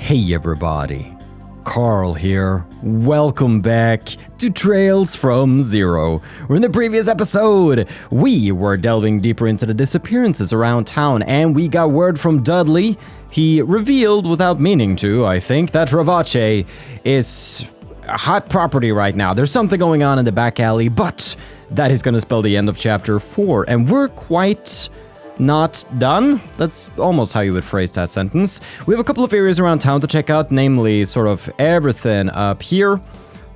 Hey everybody, Carl here. Welcome back to Trails from Zero. In the previous episode, we were delving deeper into the disappearances around town, and we got word from Dudley. He revealed, without meaning to, I think, that Ravache is a hot property right now. There's something going on in the back alley, but that is going to spell the end of chapter 4, and we're quite not done. That's almost how you would phrase that sentence. We have a couple of areas around town to check out, namely sort of everything up here,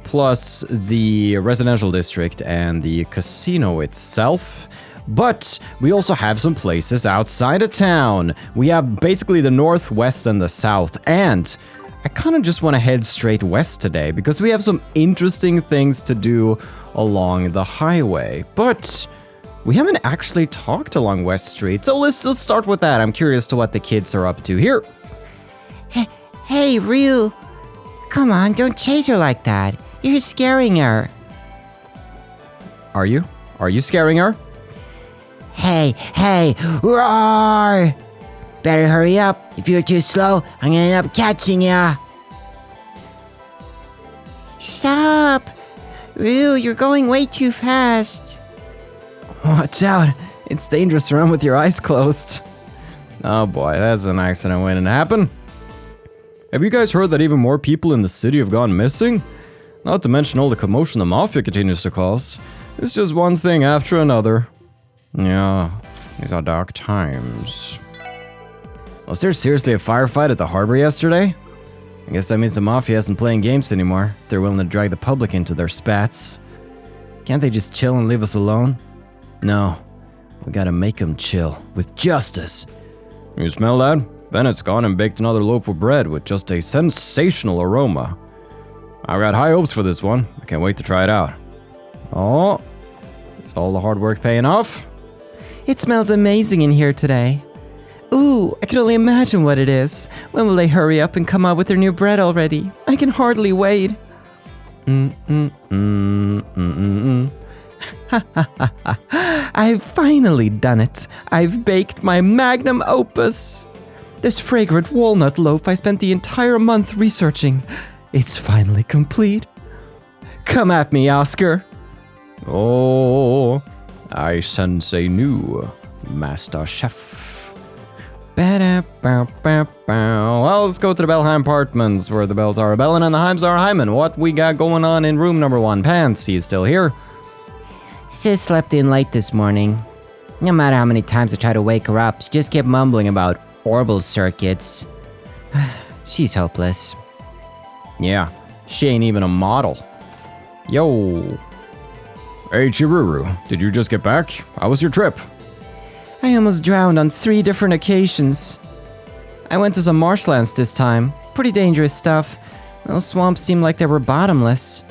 plus the residential district and the casino itself. But we also have some places outside of town. We have basically the northwest and the south, and I kind of just want to head straight west today because we have some interesting things to do along the highway. But we haven't actually talked along West Street, so let's just start with that. I'm curious to what the kids are up to here. Hey, Ryu. Come on, don't chase her like that. You're scaring her. Are you? Are you scaring her? Hey, roar! Better hurry up. If you're too slow, I'm gonna end up catching ya. Stop! Ryu, you're going way too fast. Watch out, it's dangerous to run with your eyes closed. Oh boy, that's an accident waiting to happen. Have you guys heard that even more people in the city have gone missing? Not to mention all the commotion the Mafia continues to cause. It's just one thing after another. Yeah, these are dark times. Was there seriously a firefight at the harbor yesterday? I guess that means the Mafia isn't playing games anymore. They're willing to drag the public into their spats. Can't they just chill and leave us alone? No, we gotta make them chill, with justice. You smell that? Bennett's gone and baked another loaf of bread with just a sensational aroma. I've got high hopes for this one. I can't wait to try it out. Oh, is all the hard work paying off? It smells amazing in here today. Ooh, I can only imagine what it is. When will they hurry up and come out with their new bread already? I can hardly wait. I've finally done it. I've baked my magnum opus. This fragrant walnut loaf I spent the entire month researching. It's finally complete. Come at me, Oscar. Oh, I sense a new master chef. Well, let's go to the Bellheim apartments where the bells are a-bellin' and the Heims are a-hymin'. What we got going on in room number 1? Pants, he's still here. Sis slept in late this morning. No matter how many times I try to wake her up, she just kept mumbling about orbital circuits. She's hopeless. Yeah, she ain't even a model. Yo. Hey, Chiruru, did you just get back? How was your trip? I almost drowned on 3 different occasions. I went to some marshlands this time. Pretty dangerous stuff. Those swamps seemed like they were bottomless.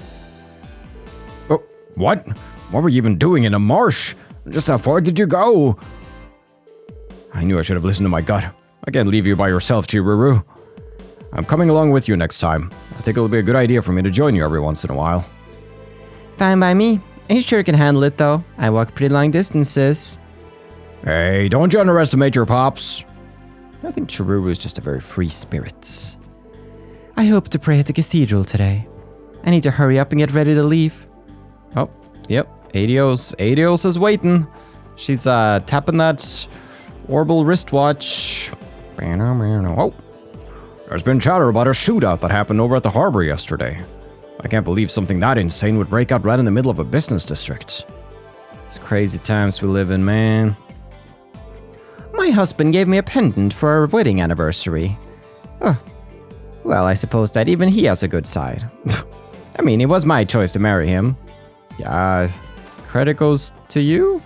Oh, what? What were you even doing in a marsh? Just how far did you go? I knew I should have listened to my gut. I can't leave you by yourself, Chiruru. I'm coming along with you next time. I think it'll be a good idea for me to join you every once in a while. Fine by me. I sure can handle it though. I walk pretty long distances. Hey, don't you underestimate your pops. I think Chiruru is just a very free spirit. I hope to pray at the Cathedral today. I need to hurry up and get ready to leave. Oh, yep. Adios is waiting. She's tapping that orbital wristwatch. Oh, there's been chatter about a shootout that happened over at the harbor yesterday. I can't believe something that insane would break out right in the middle of a business district. It's crazy times we live in, man. My husband gave me a pendant for our wedding anniversary. Oh, well, I suppose that even he has a good side. I mean, it was my choice to marry him. Yeah, credit goes to you?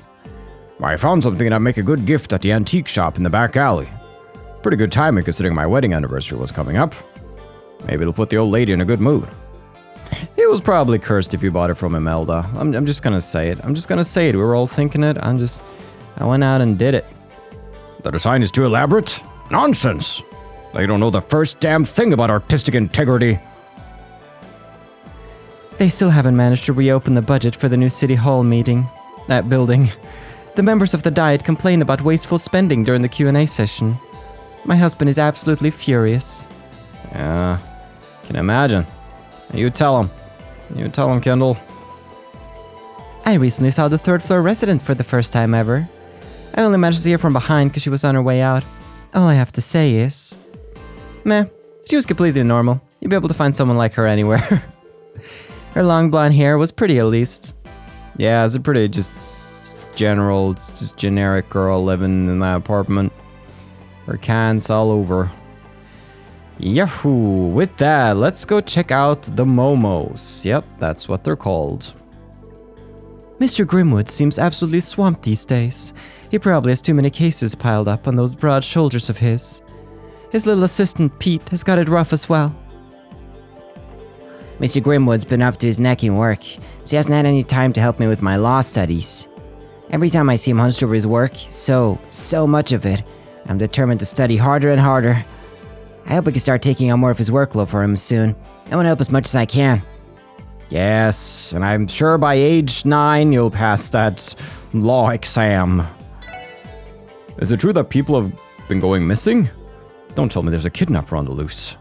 I found something that'd make a good gift at the antique shop in the back alley. Pretty good timing considering my wedding anniversary was coming up. Maybe it'll put the old lady in a good mood. It was probably cursed if you bought it from Imelda. I'm just gonna say it. We were all thinking it. I went out and did it. The design is too elaborate? Nonsense! They don't know the first damn thing about artistic integrity. They still haven't managed to reopen the budget for the new city hall meeting. That building. The members of the Diet complained about wasteful spending during the Q&A session. My husband is absolutely furious. Yeah, can imagine. You tell him. You tell him, Kendall. I recently saw the 3rd floor resident for the first time ever. I only managed to see her from behind because she was on her way out. All I have to say is... meh, she was completely normal. You'd be able to find someone like her anywhere. Her long blonde hair was pretty at least. Yeah, it's a pretty just general, just generic girl living in that apartment. Her cans all over. Yahoo! With that, let's go check out the Momos. Yep, that's what they're called. Mr. Grimwood seems absolutely swamped these days. He probably has too many cases piled up on those broad shoulders of his. His little assistant, Pete, has got it rough as well. Mr. Grimwood's been up to his neck in work, so he hasn't had any time to help me with my law studies. Every time I see him hunched over his work, so much of it, I'm determined to study harder and harder. I hope I can start taking on more of his workload for him soon. I want to help as much as I can. Yes, and I'm sure by age 9 you'll pass that law exam. Is it true that people have been going missing? Don't tell me there's a kidnapper on the loose.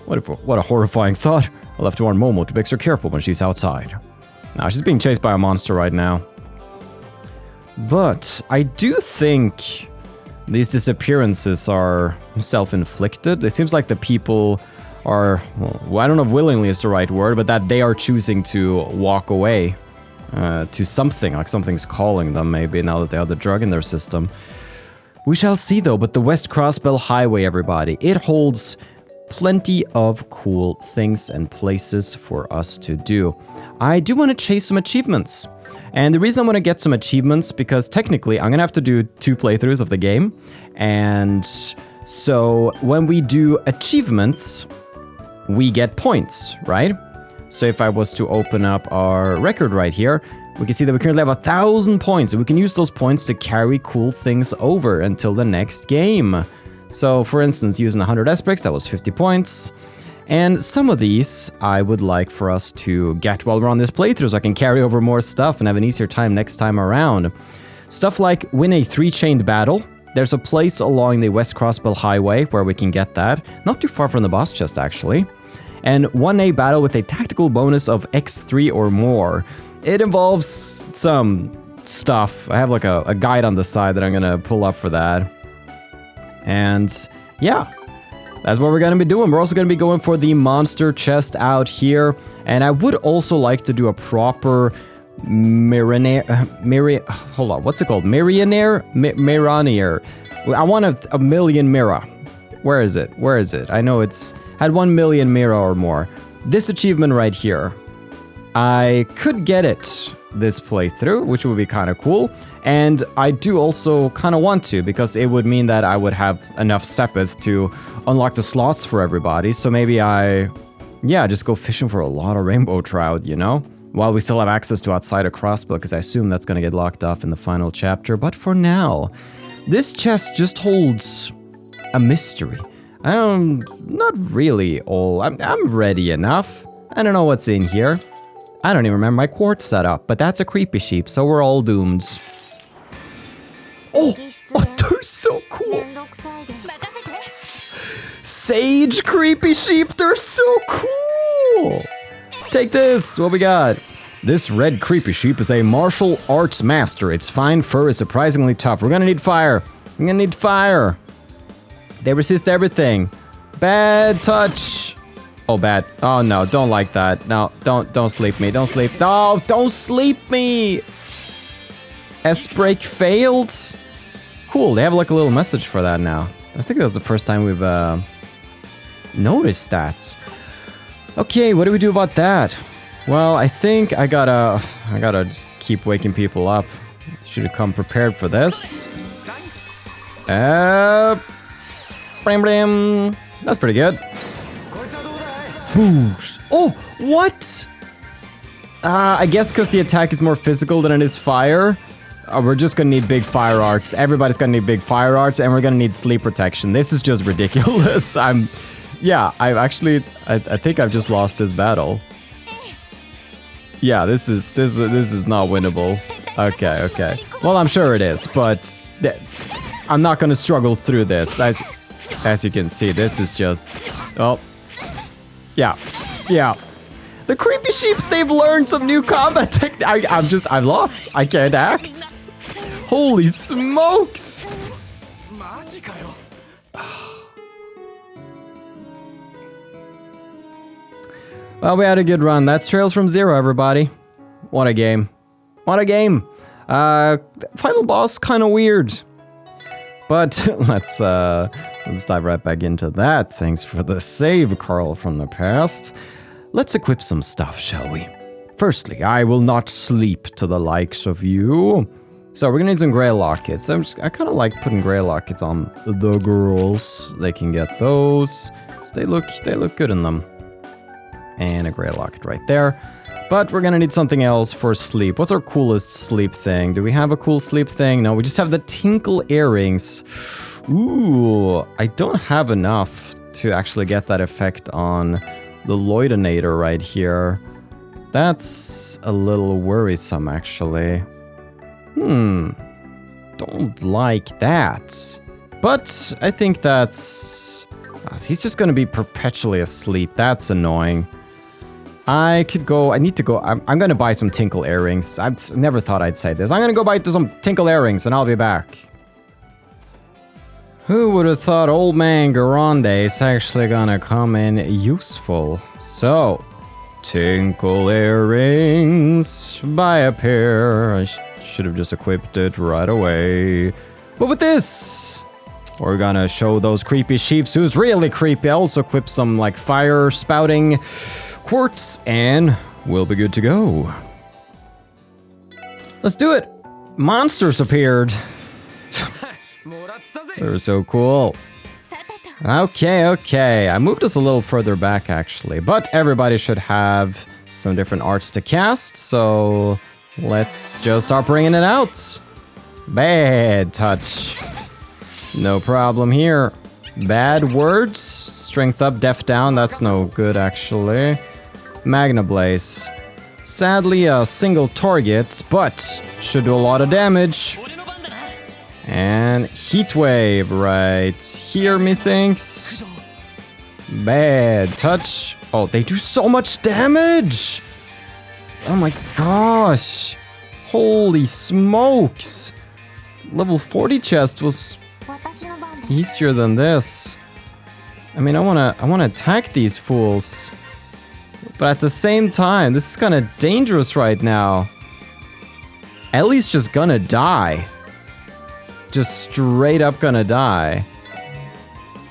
What a horrifying thought. I'll have to warn Momo to be extra careful when she's outside. Now, she's being chased by a monster right now. But I do think these disappearances are self-inflicted. It seems like the people are, well, I don't know if willingly is the right word, but that they are choosing to walk away to something, like something's calling them maybe now that they have the drug in their system. We shall see though, but the West Crossbell Highway, everybody, it holds plenty of cool things and places for us to do. I do want to chase some achievements. And the reason I want to get some achievements, because technically I'm going to have to do 2 playthroughs of the game. And so when we do achievements, we get points, right? So if I was to open up our record right here, we can see that we currently have 1,000 points. And we can use those points to carry cool things over until the next game. So for instance, using 100 S-Bricks, that was 50 points. And some of these I would like for us to get while we're on this playthrough so I can carry over more stuff and have an easier time next time around. Stuff like win a 3-chained battle. There's a place along the West Crossbell Highway where we can get that. Not too far from the boss chest, actually. And 1A battle with a tactical bonus of X3 or more. It involves some stuff. I have like a guide on the side that I'm gonna pull up for that. And yeah, that's what we're going to be doing. We're also going to be going for the monster chest out here. And I would also like to do a proper hold on, what's it called? Mirronier? I want a million mirror. Where is it? Where is it? I know it's had 1 million mirror or more. This achievement right here. I could get it this playthrough, which would be kind of cool. And I do also kind of want to, because it would mean that I would have enough Sepith to unlock the slots for everybody. So maybe just go fishing for a lot of rainbow trout, you know? While we still have access to outside of Crossbell, because I assume that's going to get locked off in the final chapter. But for now, this chest just holds a mystery. Not really all. I'm ready enough. I don't know what's in here. I don't even remember my quartz setup, but that's a creepy sheep, so we're all doomed. Oh, they're so cool. Sage creepy sheep, they're so cool. Take this, what we got? This red creepy sheep is a martial arts master. Its fine fur is surprisingly tough. We're gonna need fire. I'm gonna need fire. They resist everything. Bad touch. Oh, bad. Oh, no, don't like that. No, don't sleep me. Don't sleep. No, don't sleep me. S-break failed. Cool, they have like a little message for that now. I think that was the first time we've noticed that. Okay, what do we do about that? Well, I think I gotta just keep waking people up. Should have come prepared for this. Blam blam. That's pretty good. Boost. Oh, what? I guess because the attack is more physical than it is fire. We're just gonna need big fire arts. Everybody's gonna need big fire arts, and we're gonna need sleep protection. This is just ridiculous. I think I've just lost this battle. Yeah, this is not winnable. Okay. Well, I'm sure it is, but I'm not gonna struggle through this. as you can see, this is just... Oh. Yeah. Yeah. The creepy sheeps, they've learned some new combat technique. I'm lost. I can't act. Holy smokes. Well, we had a good run. That's Trails from Zero, everybody. What a game. What a game. Final boss, kind of weird. But let's dive right back into that. Thanks for the save, Carl from the past. Let's equip some stuff, shall we? Firstly, I will not sleep to the likes of you. So we're gonna need some gray lockets. I kind of like putting gray lockets on the girls. They can get those. So they look good in them. And a gray locket right there. But we're gonna need something else for sleep. What's our coolest sleep thing? Do we have a cool sleep thing? No, we just have the tinkle earrings. Ooh, I don't have enough to actually get that effect on the Lloydinator right here. That's a little worrisome, actually. Don't like that. But I think that's... he's just gonna be perpetually asleep. That's annoying. I need to go, I'm gonna buy some tinkle earrings. I've never thought I'd say this. I'm gonna go buy some tinkle earrings and I'll be back. Who would have thought old man Grande is actually gonna come in useful? So, tinkle earrings, buy a pair. I should have just equipped it right away. But with this, we're gonna show those creepy sheeps who's really creepy. I also equip some like fire spouting quartz and we'll be good to go. Let's do it. Monsters appeared. They're so cool. Okay. I moved us a little further back actually, but everybody should have some different arts to cast, so let's just start bringing it out. Bad touch. No problem here. Bad words. Strength up, death down. That's no good actually. Magna Blaze. Sadly a single target, but should do a lot of damage. And Heat Wave right here, methinks. Bad touch. Oh, they do so much damage! Oh my gosh! Holy smokes! Level 40 chest was easier than this. I mean, I wanna attack these fools. But at the same time, this is kind of dangerous right now. Ellie's just gonna die. Just straight up gonna die.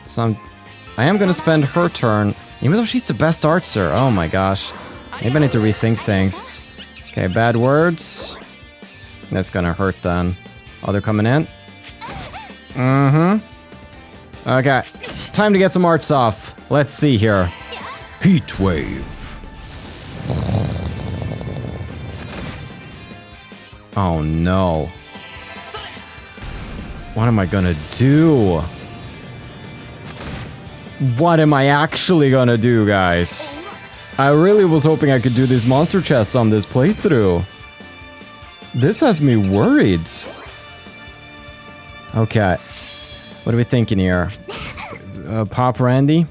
So I am gonna spend her turn, even though she's the best archer. Oh my gosh. Maybe I need to rethink things. Okay, bad words. That's gonna hurt then. Oh, they're coming in? Okay, time to get some arts off. Let's see here. Heat Wave. Oh no. What am I gonna do? What am I actually gonna do, guys? I really was hoping I could do these monster chests on this playthrough. This has me worried. Okay. What are we thinking here? Pop Randy?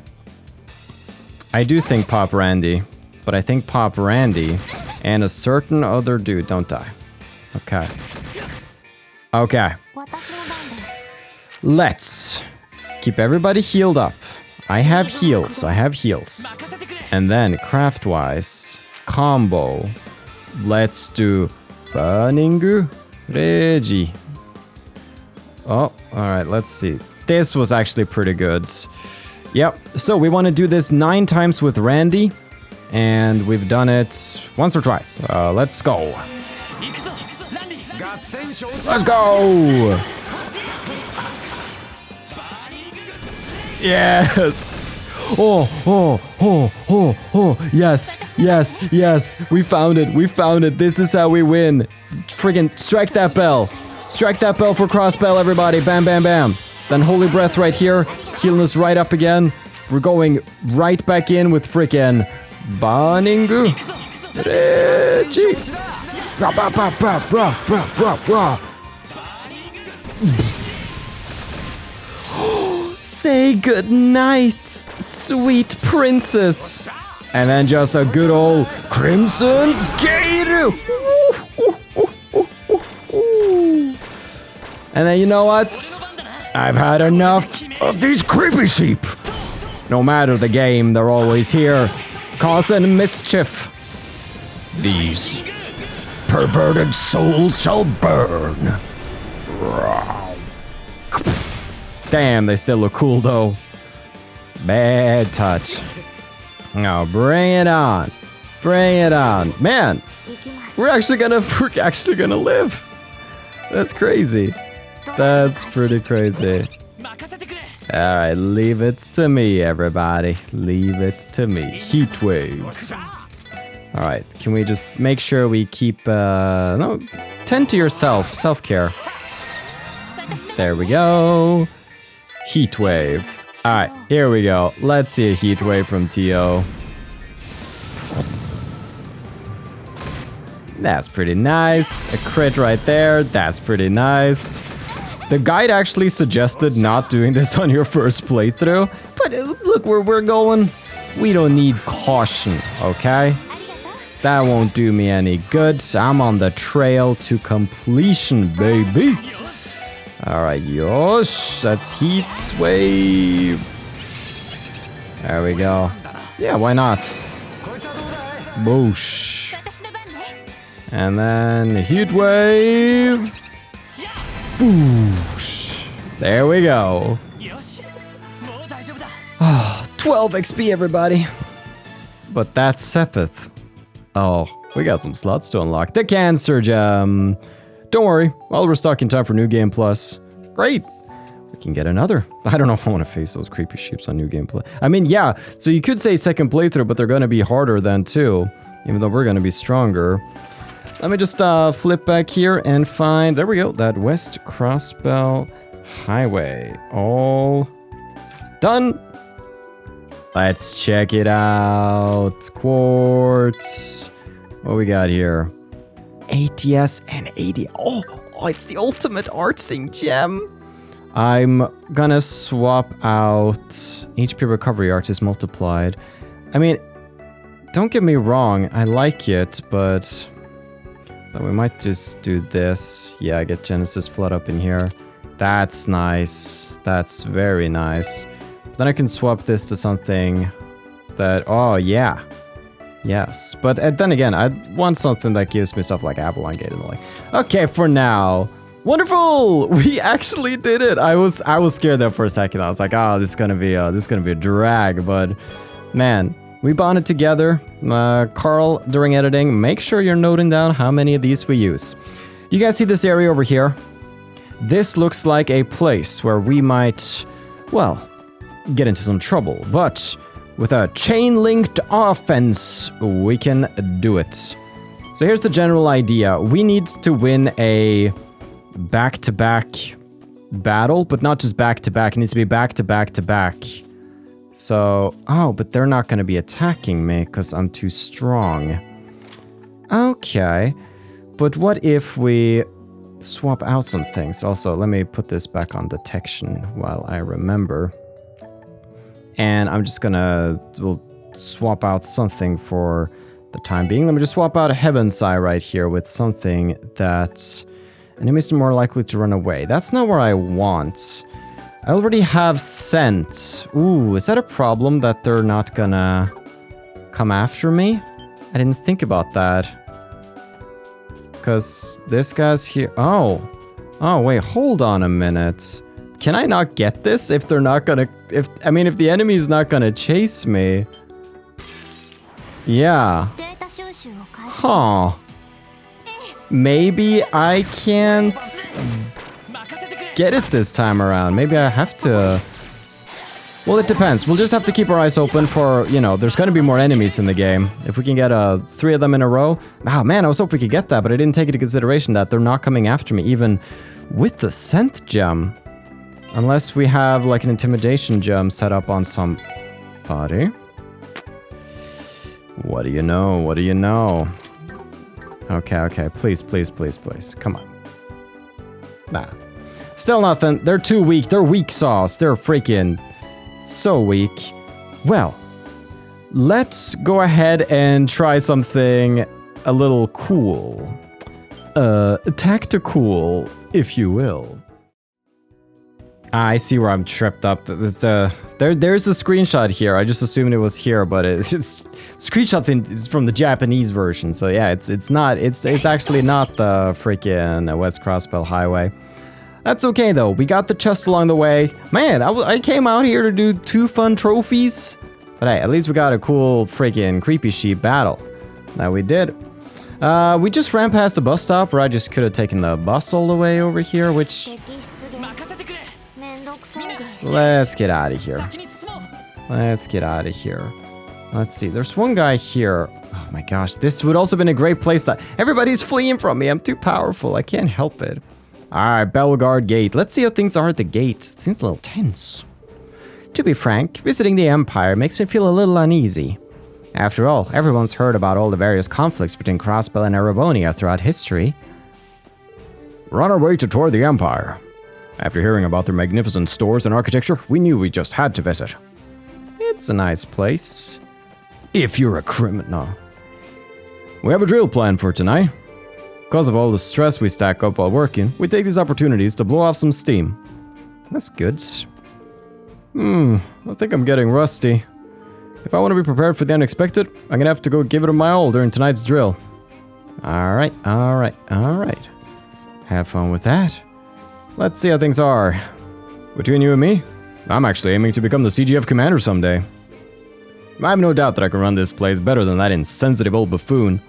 I do think Pop Randy. But I think Pop Randy and a certain other dude don't die. Okay. Okay. Let's keep everybody healed up. I have heals. And then, craft-wise, combo. Let's do Baningu Regi. Oh, alright, let's see. This was actually pretty good. Yep, so we want to do this 9 times with Randy. And we've done it once or twice. Let's go. Let's go! Yes! Oh, yes. We found it. This is how we win. Friggin' strike that bell. Strike that bell for Crossbell, everybody. Bam, bam, bam. Then Holy Breath right here. Healing us right up again. We're going right back in with frickin' Baningu Regi. Say goodnight, sweet princess. And then just a good old Crimson Gate! And then you know what? I've had enough of these creepy sheep. No matter the game, they're always here, causing mischief. These perverted souls shall burn. Damn, they still look cool though. Bad touch. Now bring it on. Bring it on. Man, we're actually gonna live. That's crazy. That's pretty crazy. Alright, leave it to me, everybody. Leave it to me. Heat wave. Alright, can we just make sure we keep, no, tend to yourself. Self-care. There we go. Heat wave. Alright, here we go. Let's see a heat wave from TO. That's pretty nice. A crit right there. That's pretty nice. The guide actually suggested not doing this on your first playthrough. But look where we're going. We don't need caution, okay? That won't do me any good. I'm on the trail to completion, baby. Alright, yosh. That's heat wave. There we go. Yeah, why not? Boosh. And then heat wave. Boosh. There we go. 12 XP, everybody. But that's Sepith. Oh, we got some slots to unlock. The Cancer Gem. Don't worry, while we're stuck in time for New Game Plus. Great. We can get another. I don't know if I want to face those creepy sheeps on New Game Plus. I mean, yeah, so you could say second playthrough, but they're going to be harder then too. Even though we're going to be stronger. Let me just flip back here and find, there we go, that West Crossbell Highway. All done. Let's check it out. Quartz. What we got here? ATS and AD. Oh, it's the ultimate artsing gem. I'm gonna swap out HP recovery arts is multiplied. I mean, don't get me wrong, I like it, but we might just do this. Yeah, I get Genesis Flood up in here. That's nice. That's very nice. Then I can swap this to something that, oh yeah. Yes, but then again, I want something that gives me stuff like Avalon Gate and the like. Okay, for now. Wonderful! We actually did it. I was scared there for a second. I was like, oh, this is gonna be a drag, but man, we bonded together. Carl, during editing, make sure you're noting down how many of these we use. You guys see this area over here? This looks like a place where we might, well, get into some trouble, but with a chain-linked offense, we can do it. So here's the general idea. We need to win a back-to-back battle, but not just back-to-back. It needs to be back-to-back-to-back. So, oh, but they're not going to be attacking me because I'm too strong. Okay, but what if we swap out some things? Also, let me put this back on detection while I remember. And I'm just gonna, we'll swap out something for the time being. Let me just swap out a Heaven's Eye right here with something that enemies are more likely to run away. That's not where I want. I already have Scent. Ooh, is that a problem that they're not gonna come after me? I didn't think about that. Because this guy's here. Oh, wait, hold on a minute. Can I not get this if they're not gonna, if the enemy's not gonna chase me? Yeah. Huh. Maybe I can't get it this time around. Maybe I have to. Well, it depends. We'll just have to keep our eyes open for, you know, there's gonna be more enemies in the game. If we can get 3 of them in a row. Oh man, I was hoping we could get that, but I didn't take into consideration that they're not coming after me, even with the Scent gem. Unless we have like an intimidation gem set up on somebody. What do you know? What do you know? Okay, please. Come on. Nah. Still nothing. They're too weak. They're weak sauce. They're freaking So weak. Well, let's go ahead and try something a little cool. Tacti-Cool, if you will. I see where I'm tripped up. There's a screenshot here. I just assumed it was here, but it's screenshots from the Japanese version. So yeah, it's actually not the freaking West Crossbell Highway. That's okay though. We got the chest along the way. Man, I came out here to do 2 fun trophies, but hey, at least we got a cool freaking creepy sheep battle. That we did. We just ran past the bus stop where I just could have taken the bus all the way over here, which... Let's get out of here. Let's get out of here. Let's see, there's one guy here. Oh my gosh, this would also been a great place to... Everybody's fleeing from me, I'm too powerful, I can't help it. Alright, Bellguard gate. Let's see how things are at the gate. It seems a little tense. To be frank, visiting the Empire makes me feel a little uneasy. After all, everyone's heard about all the various conflicts between Crossbell and Erebonia throughout history. We're on our way to tour the Empire. After hearing about their magnificent stores and architecture, we knew we just had to visit. It's a nice place. If you're a criminal. We have a drill plan for tonight. Because of all the stress we stack up while working, we take these opportunities to blow off some steam. That's good. I think I'm getting rusty. If I want to be prepared for the unexpected, I'm gonna have to go give it my all during tonight's drill. Alright. Have fun with that. Let's see how things are. Between you and me, I'm actually aiming to become the CGF commander someday. I have no doubt that I can run this place better than that insensitive old buffoon.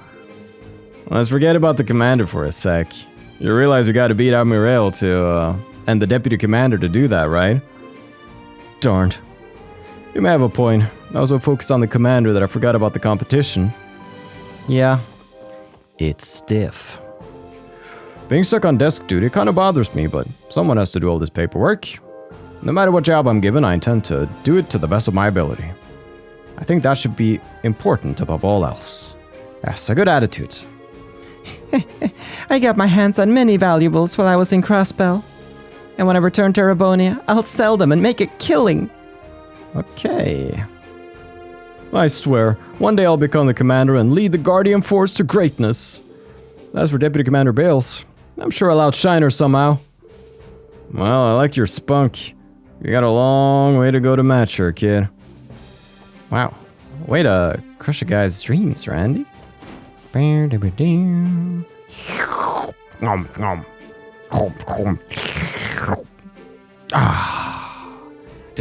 Let's forget about the commander for a sec. You realize you gotta beat Admiral and the deputy commander to do that, right? Darned. You may have a point. I was so focused on the commander that I forgot about the competition. Yeah, it's stiff. Being stuck on desk duty kinda bothers me, but someone has to do all this paperwork. No matter what job I'm given, I intend to do it to the best of my ability. I think that should be important above all else. Yes, a good attitude. I got my hands on many valuables while I was in Crossbell. And when I return to Erebonia, I'll sell them and make a killing. Okay. I swear, one day I'll become the commander and lead the Guardian Force to greatness. As for Deputy Commander Bales, I'm sure I'll outshine her somehow. Well, I like your spunk. You got a long way to go to match her, kid. Wow. Way to crush a guy's dreams, Randy. Didn't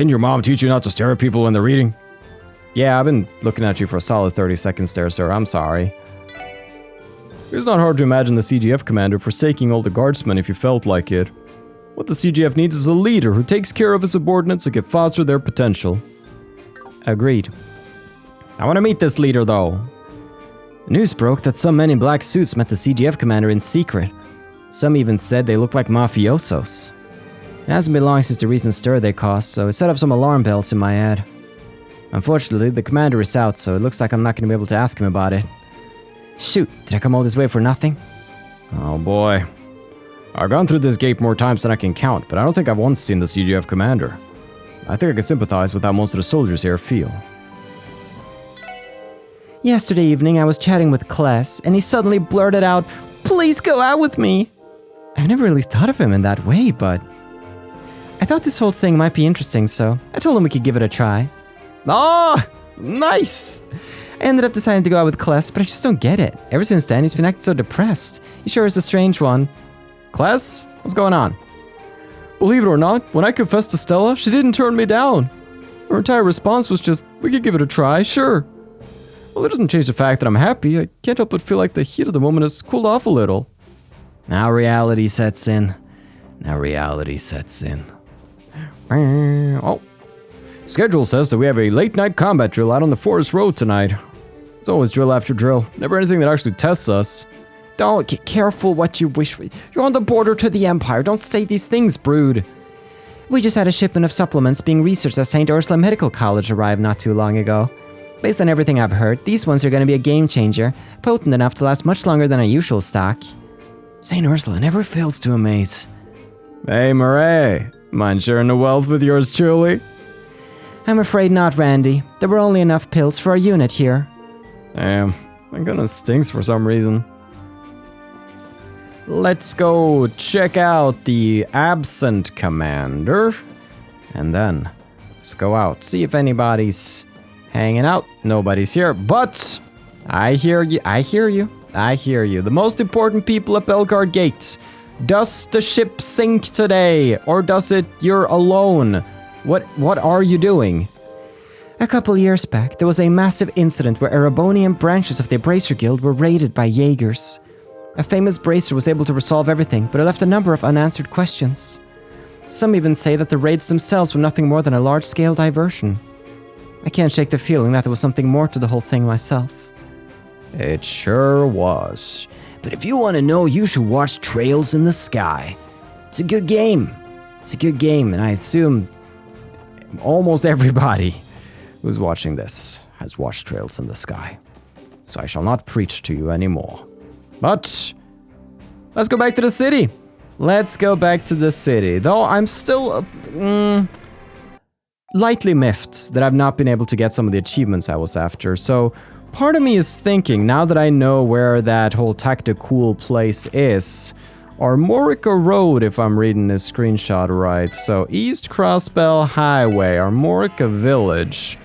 your mom teach you not to stare at people when they're reading? Yeah, I've been looking at you for a solid 30 seconds there, sir. I'm sorry. It's not hard to imagine the CGF commander forsaking all the guardsmen if you felt like it. What the CGF needs is a leader who takes care of his subordinates and can foster their potential. Agreed. I want to meet this leader, though. News broke that some men in black suits met the CGF commander in secret. Some even said they looked like mafiosos. It hasn't been long since the recent stir they caused, so it set off some alarm bells in my head. Unfortunately, the commander is out, so it looks like I'm not going to be able to ask him about it. Shoot, did I come all this way for nothing? Oh boy. I've gone through this gate more times than I can count, but I don't think I've once seen the CGF commander. I think I can sympathize with how most of the soldiers here feel. Yesterday evening, I was chatting with Kless, and he suddenly blurted out, "Please go out with me!" I never really thought of him in that way, but I thought this whole thing might be interesting, so I told him we could give it a try. Oh, nice! I ended up deciding to go out with Kless, but I just don't get it. Ever since then, he's been acting so depressed. He sure is a strange one. Kless, what's going on? Believe it or not, when I confessed to Stella, she didn't turn me down. Her entire response was just, we could give it a try, sure. Well, it doesn't change the fact that I'm happy. I can't help but feel like the heat of the moment has cooled off a little. Now reality sets in. Oh. Schedule says that we have a late night combat drill out on the forest road tonight. It's always drill after drill, never anything that actually tests us. Don't get careful what you wish for. You're on the border to the Empire. Don't say these things, Brood. We just had a shipment of supplements being researched at St. Ursula Medical College arrive not too long ago. Based on everything I've heard, these ones are going to be a game changer, potent enough to last much longer than our usual stock. St. Ursula never fails to amaze. Hey, Murray. Mind sharing the wealth with yours truly? I'm afraid not, Randy. There were only enough pills for our unit here. Damn, my goodness stinks for some reason. Let's go check out the absent commander. And then, let's go out, see if anybody's hanging out. Nobody's here, but I hear you, I hear you, I hear you. The most important people at Bellguard Gate. Does the ship sink today, or does it you're alone? What are you doing? A couple years back, there was a massive incident where Erebonian branches of the Bracer Guild were raided by Jaegers. A famous bracer was able to resolve everything, but it left a number of unanswered questions. Some even say that the raids themselves were nothing more than a large-scale diversion. I can't shake the feeling that there was something more to the whole thing myself. It sure was. But if you want to know, you should watch Trails in the Sky. It's a good game. It's a good game, and I assume almost everybody who's watching this has watched Trails in the Sky. So I shall not preach to you anymore. But let's go back to the city. Let's go back to the city. Though I'm still lightly miffed that I've not been able to get some of the achievements I was after. So part of me is thinking, now that I know where that whole Tacti-Cool place is, Armorica Road, if I'm reading this screenshot right. So East Crossbell Highway, Armorica Village.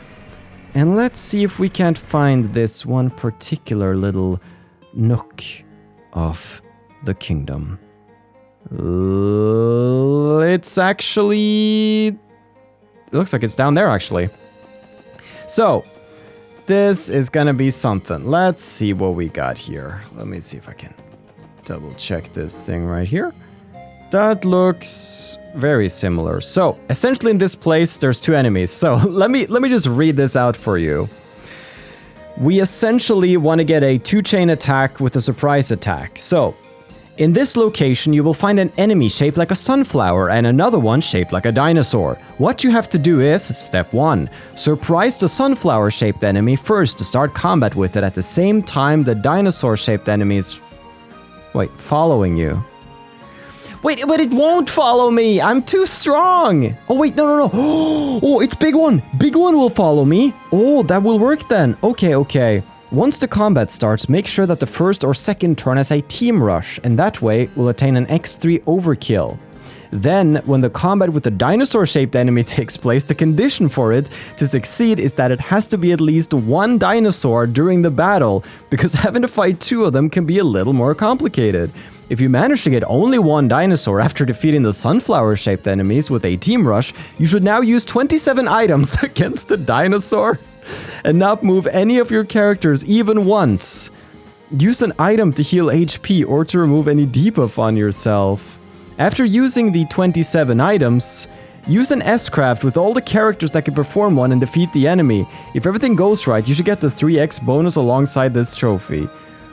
And let's see if we can't find this one particular little nook of the kingdom. It's actually... It looks like it's down there, actually. So, this is gonna be something. Let's see what we got here. Let me see if I can double check this thing right here. That looks very similar. So, essentially in this place, there's two enemies. So, let me just read this out for you. We essentially want to get a two-chain attack with a surprise attack. So, in this location, you will find an enemy shaped like a sunflower and another one shaped like a dinosaur. What you have to do is, step 1, surprise the sunflower-shaped enemy first to start combat with it at the same time the dinosaur-shaped enemy is... following you. Wait, but it won't follow me! I'm too strong! Oh wait, no. Oh, it's Big One! Big One will follow me! Oh, that will work then. Okay. Once the combat starts, make sure that the first or second turn has a team rush, and that way we'll attain an X3 overkill. Then, when the combat with the dinosaur-shaped enemy takes place, the condition for it to succeed is that it has to be at least one dinosaur during the battle, because having to fight two of them can be a little more complicated. If you manage to get only one dinosaur after defeating the sunflower-shaped enemies with a team rush, you should now use 27 items against the dinosaur and not move any of your characters even once. Use an item to heal HP or to remove any debuff on yourself. After using the 27 items, use an S-craft with all the characters that can perform one and defeat the enemy. If everything goes right, you should get the 3x bonus alongside this trophy.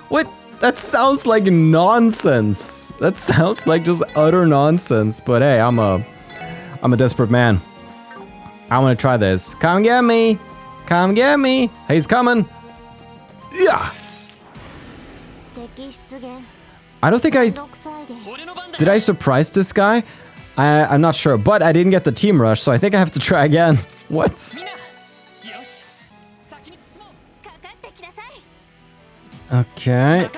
What? That sounds like nonsense. That sounds like just utter nonsense. But hey, I'm a desperate man. I want to try this. Come get me. Come get me. He's coming. Yeah. I don't think did I surprise this guy? I'm not sure, but I didn't get the team rush, so I think I have to try again. What? Okay,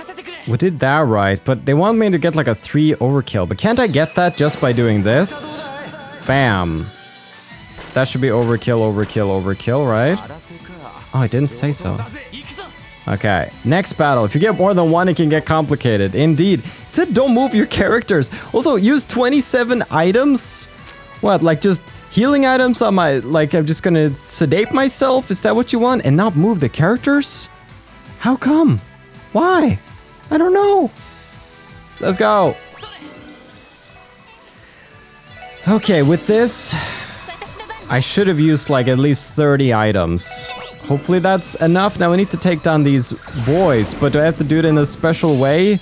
we did that right, but they want me to get like a 3 overkill, but can't I get that just by doing this? Bam. That should be overkill, right? Oh, I didn't say so. Okay, next battle. If you get more than one, it can get complicated. Indeed. It said don't move your characters. Also, use 27 items? What, like just healing items on my... Like, I'm just gonna sedate myself? Is that what you want? And not move the characters? How come? Why? I don't know. Let's go. Okay, with this, I should have used like at least 30 items. Hopefully that's enough. Now we need to take down these boys, but do I have to do it in a special way?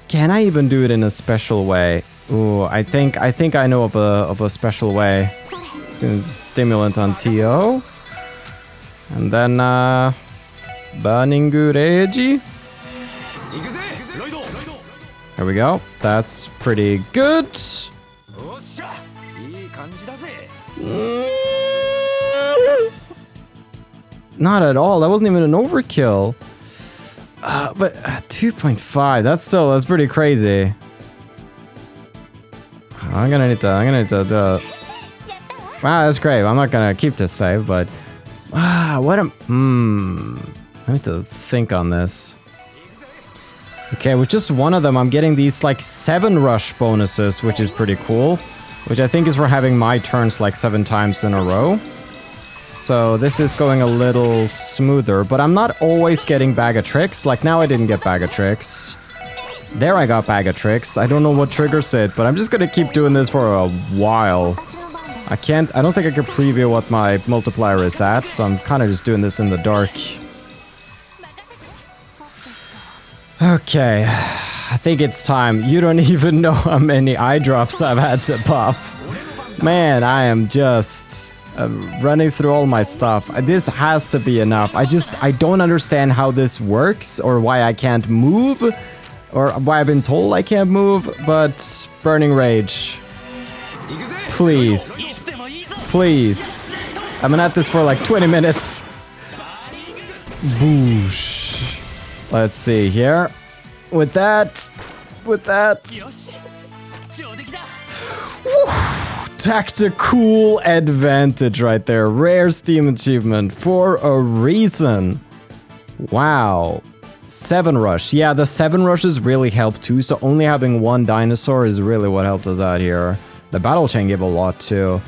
Can I even do it in a special way? Ooh, I think I know of a special way. It's gonna stimulant on TO. And then Burning Gureji. There we go. That's pretty good. Not at all. That wasn't even an overkill. But 2.5. That's pretty crazy. I'm gonna need to. Wow, that's great. I'm not gonna keep this save, but what am? I need to think on this. Okay, with just one of them, I'm getting these like 7 rush bonuses, which is pretty cool. Which I think is for having my turns like 7 times in a row. So this is going a little smoother, but I'm not always getting Bag of Tricks. Like now I didn't get Bag of Tricks. There I got Bag of Tricks. I don't know what triggers it, but I'm just gonna keep doing this for a while. I don't think I can preview what my multiplier is at, so I'm kind of just doing this in the dark. Okay, I think it's time. You don't even know how many eye drops I've had to pop. Man, I am just running through all my stuff. This has to be enough. I don't understand how this works or why I can't move or why I've been told I can't move, but Burning Rage. Please. Please. I've been at this for like 20 minutes. Boosh. Let's see here. With that. Woo! Tacti-Cool Advantage right there. Rare Steam achievement for a reason. Wow. 7 rush. Yeah, the 7 rushes really help too, so only having 1 dinosaur is really what helped us out here. The battle chain gave a lot too.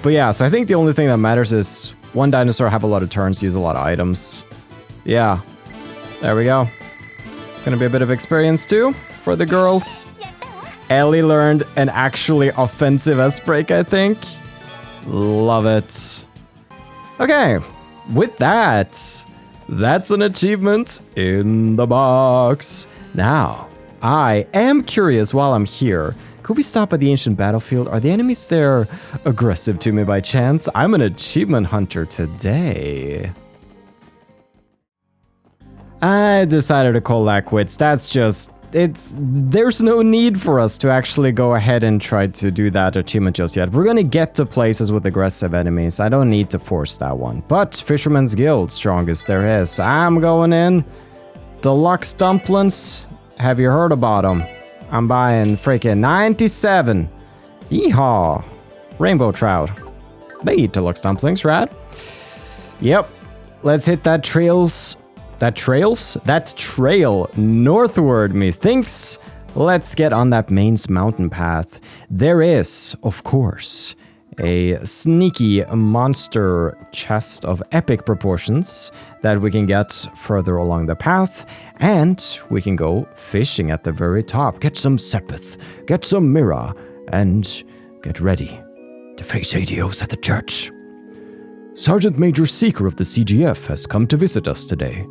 But yeah, so I think the only thing that matters is 1 dinosaur have a lot of turns, use a lot of items. Yeah. There we go. It's gonna be a bit of experience too for the girls. Ellie learned an actually offensive S-break, I think. Love it. Okay, with that, that's an achievement in the box. Now, I am curious while I'm here. Could we stop at the ancient battlefield? Are the enemies there aggressive to me by chance? I'm an achievement hunter today. I decided to call that quits. That's just... there's no need for us to actually go ahead and try to do that achievement just yet. We're gonna get to places with aggressive enemies. I don't need to force that one. But Fisherman's Guild, strongest there is. I'm going in. Deluxe dumplings. Have you heard about them? I'm buying freaking 97. Yeehaw. Rainbow trout. They eat deluxe dumplings, right? Yep. Let's hit that trail northward, methinks. Let's get on that Mainz mountain path. There is, of course, a sneaky monster chest of epic proportions that we can get further along the path, and we can go fishing at the very top. Get some Sepith, get some Mira, and get ready to face Adios at the church. Sergeant Major Seeker of the CGF has come to visit us today.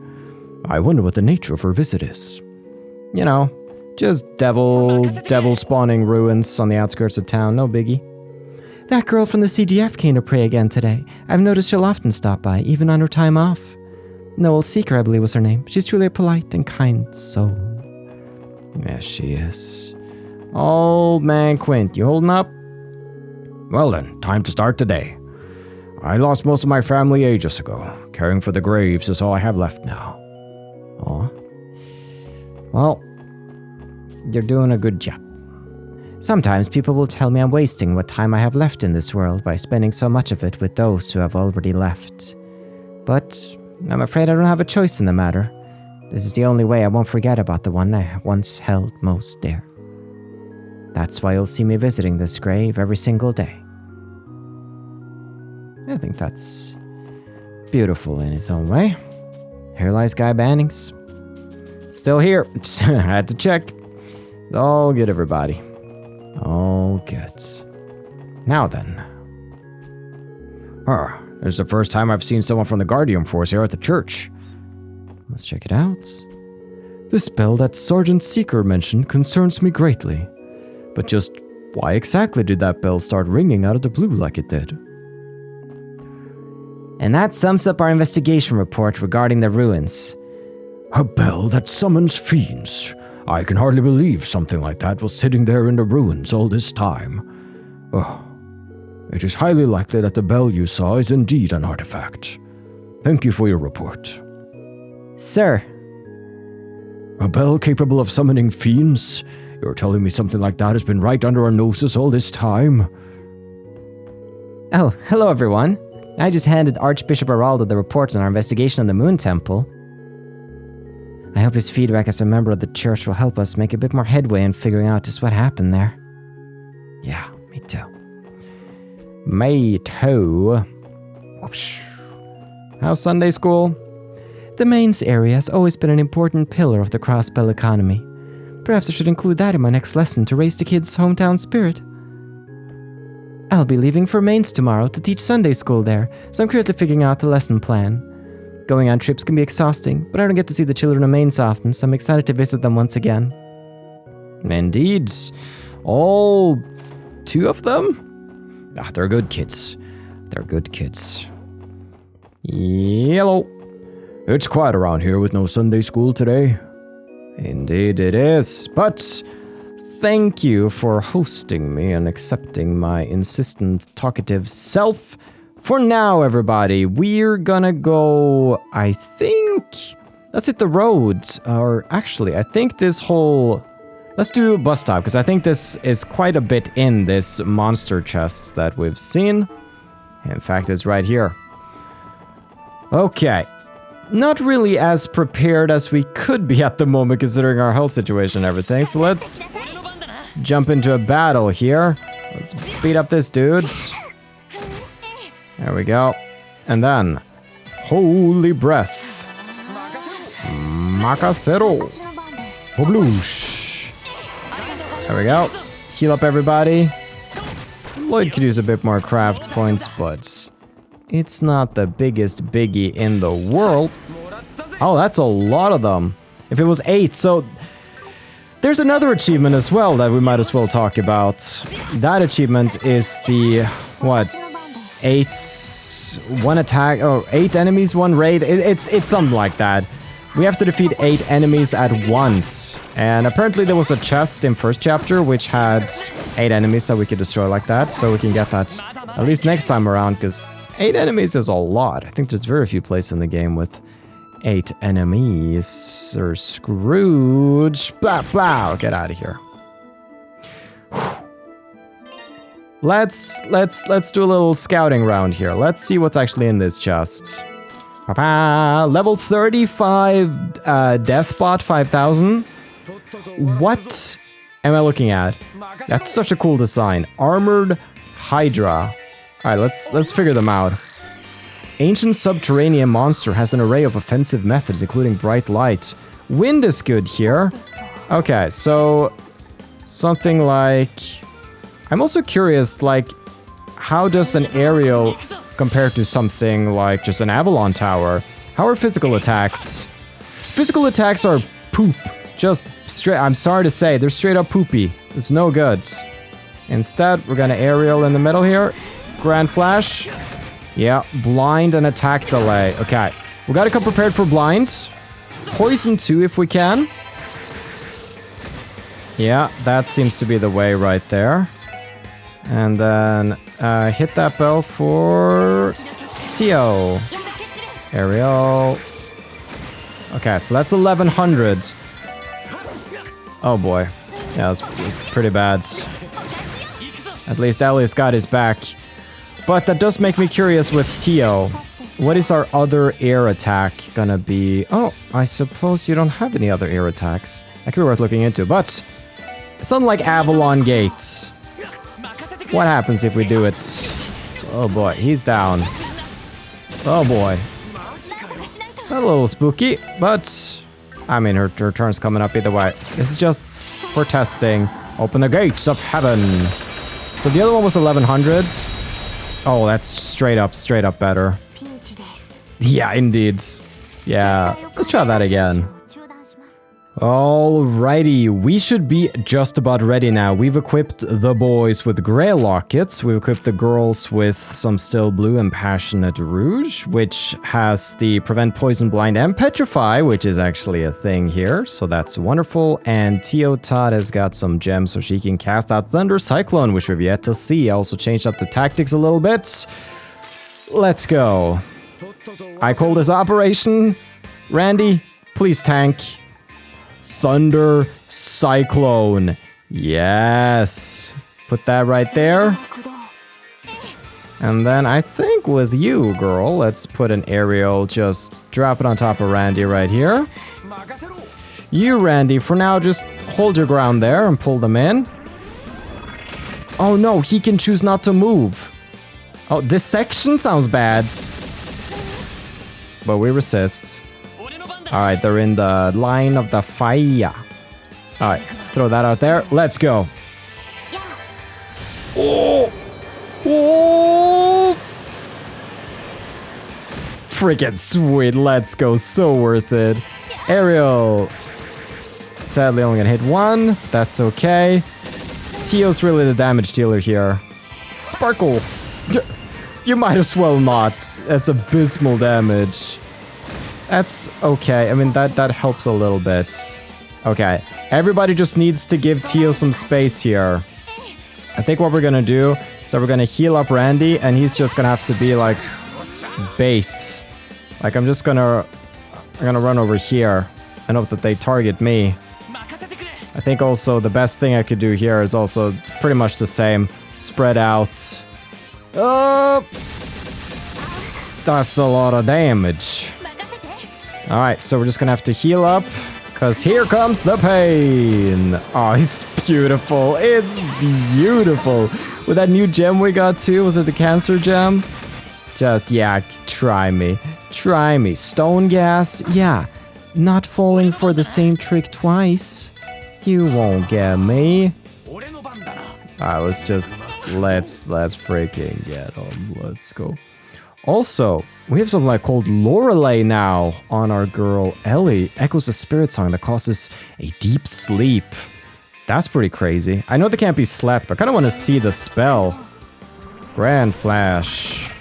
I wonder what the nature of her visit is. You know, just devil spawning ruins on the outskirts of town, no biggie. That girl from the CGF came to pray again today. I've noticed she'll often stop by, even on her time off. Noel Seeker, I believe was her name. She's truly a polite and kind soul. Yes, she is. Old man Quint, you holding up? Well then, time to start today. I lost most of my family ages ago. Caring for the graves is all I have left now. Aw. Well, you're doing a good job. Sometimes people will tell me I'm wasting what time I have left in this world by spending so much of it with those who have already left. But I'm afraid I don't have a choice in the matter. This is the only way I won't forget about the one I once held most dear. That's why you'll see me visiting this grave every single day. I think that's beautiful in its own way. Here lies Guy Bannings. Still here. I had to check. All good, everybody. All good. Now then. This is the first time I've seen someone from the Guardian Force here at the church. Let's check it out. The spell that Sergeant Seeker mentioned concerns me greatly. But just why exactly did that bell start ringing out of the blue like it did? And that sums up our investigation report regarding the ruins. A bell that summons fiends. I can hardly believe something like that was sitting there in the ruins all this time. Oh, it is highly likely that the bell you saw is indeed an artifact. Thank you for your report. Sir, A bell capable of summoning fiends? You're telling me something like that has been right under our noses all this time? oh, hello everyone. I just handed Archbishop Araldo the report on our investigation on the Moon Temple. I hope his feedback as a member of the church will help us make a bit more headway in figuring out just what happened there. Yeah, me too. Me too. Whoosh. How's Sunday school? The Mainz area has always been an important pillar of the Crossbell economy. Perhaps I should include that in my next lesson to raise the kids' hometown spirit. I'll be leaving for Mainz tomorrow to teach Sunday school there, so I'm currently figuring out the lesson plan. Going on trips can be exhausting, but I don't get to see the children of Mainz often, so I'm excited to visit them once again. Indeed. All 2 of them? Ah, they're good kids. They're good kids. Yellow. It's quiet around here with no Sunday school today. Indeed it is, but thank you for hosting me and accepting my insistent, talkative self. For now, everybody, we're gonna go, I think, let's hit the road. Or actually, I think this whole, let's do bus stop, because I think this is quite a bit in this monster chest that we've seen. In fact, it's right here. Okay. Not really as prepared as we could be at the moment considering our health situation and everything, so let's jump into a battle here. Let's beat up this dude. There we go. And then, Holy Breath. Makasero. Obloosh. There we go. Heal up everybody. Lloyd could use a bit more craft points, but it's not the biggest biggie in the world. Oh, that's a lot of them. If it was 8, so there's another achievement as well that we might as well talk about. That achievement is the, what, 8, 1 attack, oh, 8 enemies, 1 raid. It's something like that. We have to defeat 8 enemies at once. And apparently there was a chest in first chapter which had 8 enemies that we could destroy like that. So we can get that at least next time around, because 8 enemies is a lot. I think there's very few places in the game with 8 enemies. Or Scrooge. Blah, blah. Get out of here. Let's do a little scouting round here. Let's see what's actually in this chest. Level 35 Deathbot 5000. What am I looking at? That's such a cool design. Armored Hydra. Alright, let's figure them out. Ancient subterranean monster has an array of offensive methods, including bright light. Wind is good here. Okay, so something like... I'm also curious, like, how does an aerial compare to something like just an Avalon tower? How are physical attacks? Physical attacks are poop. Just straight, I'm sorry to say, they're straight up poopy. It's no good. Instead, we're gonna aerial in the middle here. Grand Flash. Yeah, blind and attack delay. Okay, we gotta come prepared for blinds. Poison 2 if we can. Yeah, that seems to be the way right there. And then hit that bell for Tio. Aerial. Okay, so that's 1100. Oh boy. Yeah, that's pretty bad. At least Elias got his back. But that does make me curious with Tio. What is our other air attack gonna be? Oh, I suppose you don't have any other air attacks. That could be worth looking into, but something like Avalon Gates. What happens if we do it? Oh boy, he's down. Oh boy. A little spooky, but I mean, her turn's coming up either way. This is just for testing. Open the gates of heaven. So the other one was 1100. Oh, that's straight up better. Yeah, indeed. Yeah, let's try that again. Alrighty, we should be just about ready now. We've equipped the boys with grey lockets. We've equipped the girls with some still blue and passionate rouge, which has the prevent poison, blind, and petrify, which is actually a thing here. So that's wonderful. And Tio Todd has got some gems so she can cast out Thunder Cyclone, which we've yet to see. I also changed up the tactics a little bit. Let's go. I call this operation. Randy, please tank. Thunder Cyclone. Yes. Put that right there. And then I think with you, girl, let's put an aerial, just drop it on top of Randy right here. You, Randy, for now, just hold your ground there and pull them in. Oh no, he can choose not to move. Oh, dissection sounds bad. But we resist. Alright, they're in the line of the fire. Alright, throw that out there. Let's go. Oh! Oh! Freaking sweet, let's go, so worth it. Aerial. Sadly only gonna hit one, but that's okay. Tio's really the damage dealer here. Sparkle. You might as well not. That's abysmal damage. That's okay, I mean that helps a little bit. Okay, everybody just needs to give Tio some space here. I think what we're gonna do is we're gonna heal up Randy, and he's just gonna have to be like bait. Like I'm gonna run over here and hope that they target me. I think also the best thing I could do here is also pretty much the same. Spread out. Oh, that's a lot of damage. Alright, so we're just gonna have to heal up, because here comes the pain. Oh, it's beautiful. It's beautiful. With that new gem we got too, was it the cancer gem? Just, yeah, try me. Try me. Stone gas? Yeah. Not falling for the same trick twice. You won't get me. Alright, let's freaking get them. Let's go. Also, we have something like called Lorelei now on our girl Ellie. Echoes a spirit song that causes a deep sleep. That's pretty crazy. I know they can't be slept, but I kind of want to see the spell. Grand Flash.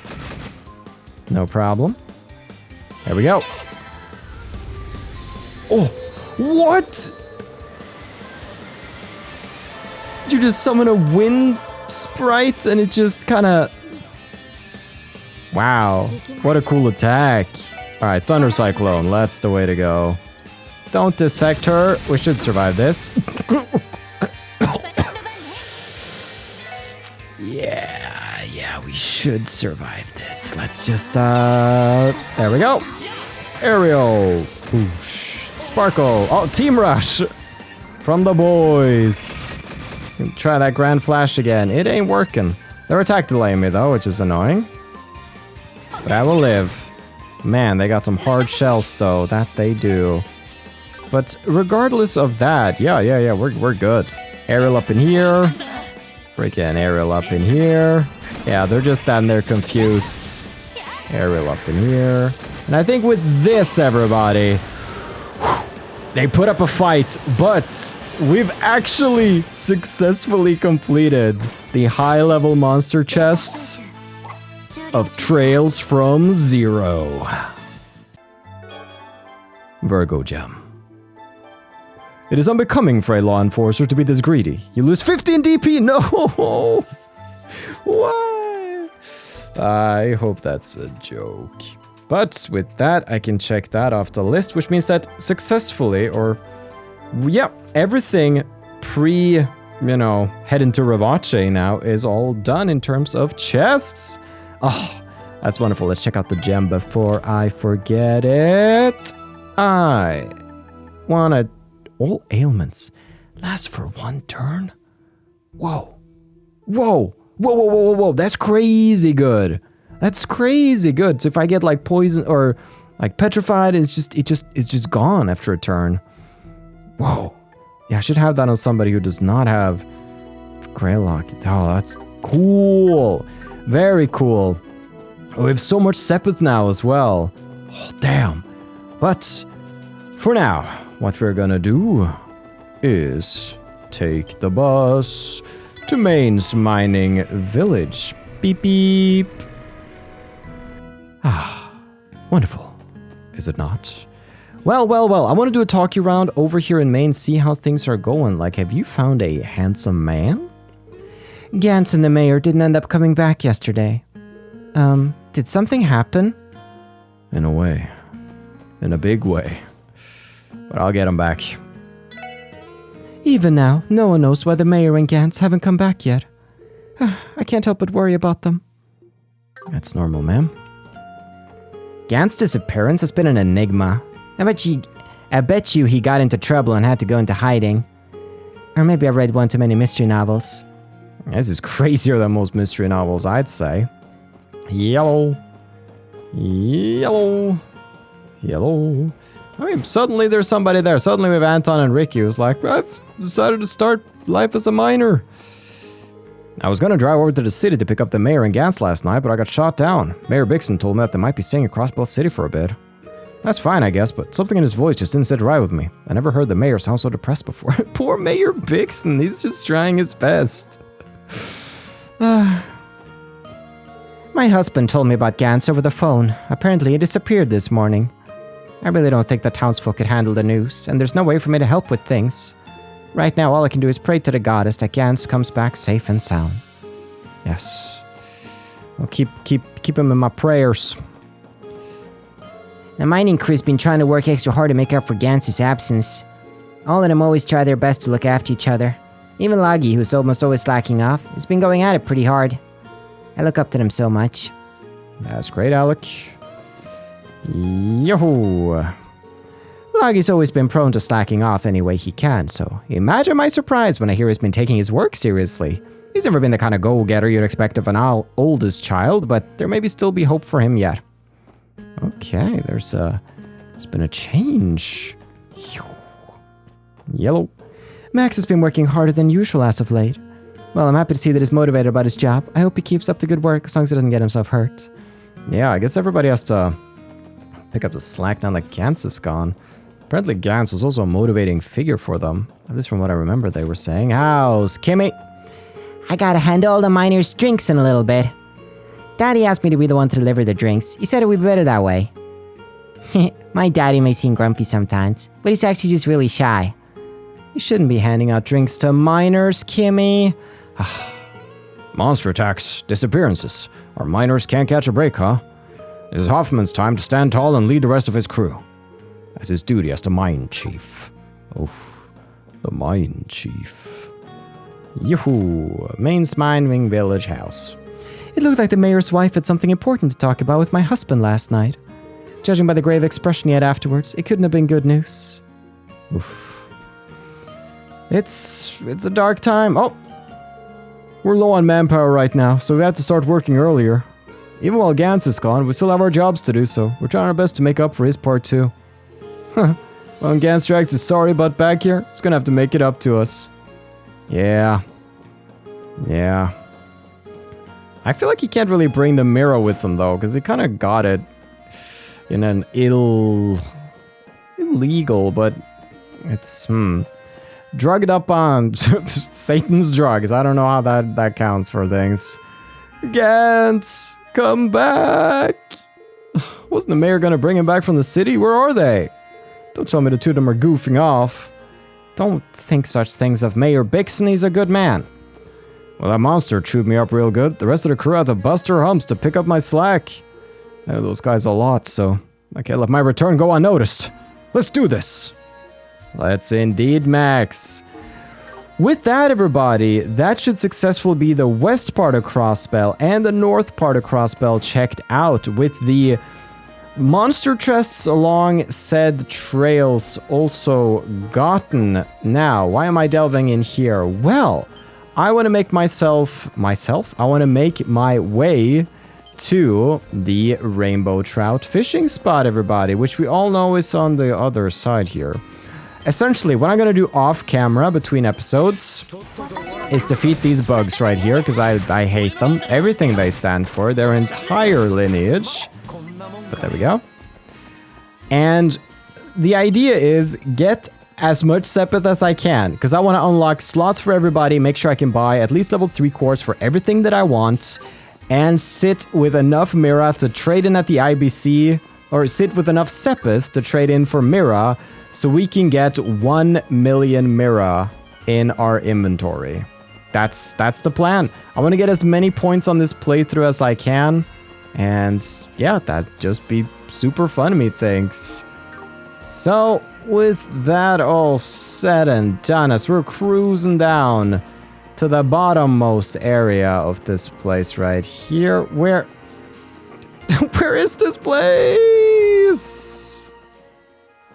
No problem. There we go. Oh, what? You just summon a wind sprite and it just kind of... Wow, what a cool attack. Alright, Thunder Cyclone, that's the way to go. Don't dissect her, we should survive this. Yeah, we should survive this. Let's just, there we go. Aerial, boosh, Sparkle, oh, Team Rush from the boys. Try that Grand Flash again, it ain't working. They're attack delaying me though, which is annoying. But I will live. Man, they got some hard shells though, that they do. But regardless of that, yeah, we're good. Aerial up in here. Freaking aerial up in here. Yeah, they're just down there confused. Aerial up in here. And I think with this, everybody, they put up a fight, but we've actually successfully completed the high-level monster chests of Trails from Zero. Virgo Gem. It is unbecoming for a law enforcer to be this greedy. You lose 15 DP. No! Why? I hope that's a joke. But with that, I can check that off the list, which means that successfully, or yep, everything pre, head into Ravache now is all done in terms of chests. Oh, that's wonderful. Let's check out the gem before I forget it. I wanna... All ailments last for one turn? Whoa. That's crazy good. That's crazy good. So if I get like poison or like petrified, it's just gone after a turn. Whoa. Yeah, I should have that on somebody who does not have Greylock. Oh, that's cool. Very cool. We have so much Sepith now as well. Oh, damn. But for now, what we're gonna do is take the bus to Mainz Mining Village. Beep beep. Ah, wonderful, is it not? Well, I want to do a talkie round over here in Mainz, see how things are going. Like, have you found a handsome man? Gantz and the mayor didn't end up coming back yesterday. Did something happen? In a way. In a big way. But I'll get him back. Even now, no one knows why the mayor and Gantz haven't come back yet. I can't help but worry about them. That's normal, ma'am. Gantz's disappearance has been an enigma. I bet you he got into trouble and had to go into hiding. Or maybe I read one too many mystery novels. This is crazier than most mystery novels, I'd say. Yellow. Yellow. Yellow. I mean, suddenly there's somebody there. Suddenly we have Anton and Ricky who's like, I've decided to start life as a miner. I was gonna drive over to the city to pick up the mayor and Gantz last night, but I got shot down. Mayor Bixon told me that they might be staying in Crossbell City for a bit. That's fine, I guess, but something in his voice just didn't sit right with me. I never heard the mayor sound so depressed before. Poor Mayor Bixon, he's just trying his best. My husband told me about Gantz over the phone. Apparently he disappeared this morning. I really don't think the townsfolk could handle the news, and there's no way for me to help with things. Right now, all I can do is pray to the goddess that Gantz comes back safe and sound. Yes. I'll keep him in my prayers. The mining crew's been trying to work extra hard to make up for Gantz's absence. All of them always try their best to look after each other. Even Loggy, who's almost always slacking off, has been going at it pretty hard. I look up to them so much. That's great, Alec. Yahoo! Loggy's always been prone to slacking off any way he can, so imagine my surprise when I hear he's been taking his work seriously. He's never been the kind of go-getter you'd expect of an oldest child, but there may still be hope for him yet. Okay, there's been a change. Yellow. Max has been working harder than usual as of late. Well, I'm happy to see that he's motivated about his job. I hope he keeps up the good work as long as he doesn't get himself hurt. Yeah, I guess everybody has to pick up the slack now that Gantz is gone. Apparently Gantz was also a motivating figure for them. At least from what I remember they were saying. How's Kimmy? I gotta handle all the miners' drinks in a little bit. Daddy asked me to be the one to deliver the drinks. He said it would be better that way. My daddy may seem grumpy sometimes, but he's actually just really shy. You shouldn't be handing out drinks to miners, Kimmy. Monster attacks, disappearances. Our miners can't catch a break, huh? It is Hoffman's time to stand tall and lead the rest of his crew. As his duty as the mine chief. Oof, the mine chief. Yoo-hoo, Mainz mining village house. It looked like the mayor's wife had something important to talk about with my husband last night. Judging by the grave expression he had afterwards, it couldn't have been good news. Oof. It's a dark time. Oh, we're low on manpower right now, so we have to start working earlier. Even while Gantz is gone, we still have our jobs to do, so we're trying our best to make up for his part too. Huh. When Gantz drags his sorry butt back here, he's gonna have to make it up to us. Yeah. I feel like he can't really bring the mirror with him though, because he kind of got it in an illegal, but it's drugged up on Satan's drugs. I don't know how that counts for things. Gantz, come back! Wasn't the mayor gonna bring him back from the city? Where are they? Don't tell me the two of them are goofing off. Don't think such things of Mayor Bixon, he's a good man. Well, that monster chewed me up real good. The rest of the crew had to bust their humps to pick up my slack. I know those guys a lot, so I can't let my return go unnoticed. Let's do this. Let's indeed, Max. With that, everybody, that should successfully be the west part of Crossbell and the north part of Crossbell checked out, with the monster chests along said trails also gotten. Now, why am I delving in here? Well, I want to make I want to make my way to the rainbow trout fishing spot, everybody, which we all know is on the other side here. Essentially, what I'm going to do off camera between episodes is defeat these bugs right here, because I hate them. Everything they stand for, their entire lineage. But there we go. And the idea is get as much Sepith as I can, because I want to unlock slots for everybody, make sure I can buy at least level 3 cores for everything that I want, and sit with enough Mira to trade in at the IBC, or sit with enough Sepith to trade in for Mira, so we can get 1 million Mira in our inventory. That's the plan. I want to get as many points on this playthrough as I can. And yeah, that'd just be super fun, methinks. So, with that all said and done, as we're cruising down to the bottommost area of this place right here, where is this place?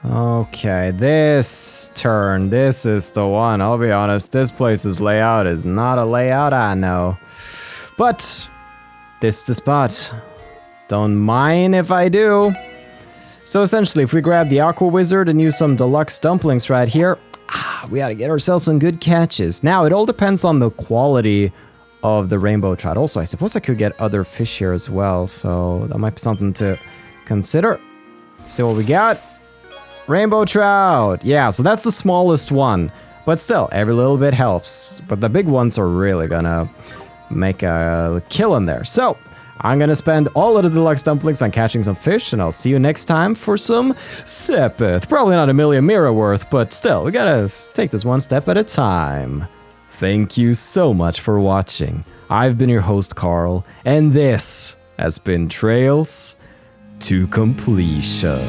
Okay, this is the one. I'll be honest, this place's layout is not a layout I know. But this is the spot. Don't mind if I do. So essentially, if we grab the Aqua Wizard and use some deluxe dumplings right here, we gotta get ourselves some good catches. Now, it all depends on the quality of the rainbow trout. Also, I suppose I could get other fish here as well, so that might be something to consider. Let's see what we got. Rainbow trout. Yeah, so that's the smallest one. But still, every little bit helps. But the big ones are really gonna make a kill in there. So, I'm gonna spend all of the deluxe dumplings on catching some fish, and I'll see you next time for some Sepith. Probably not a million mirror worth, but still, we gotta take this one step at a time. Thank you so much for watching. I've been your host, Carl, and this has been Trails to Completion.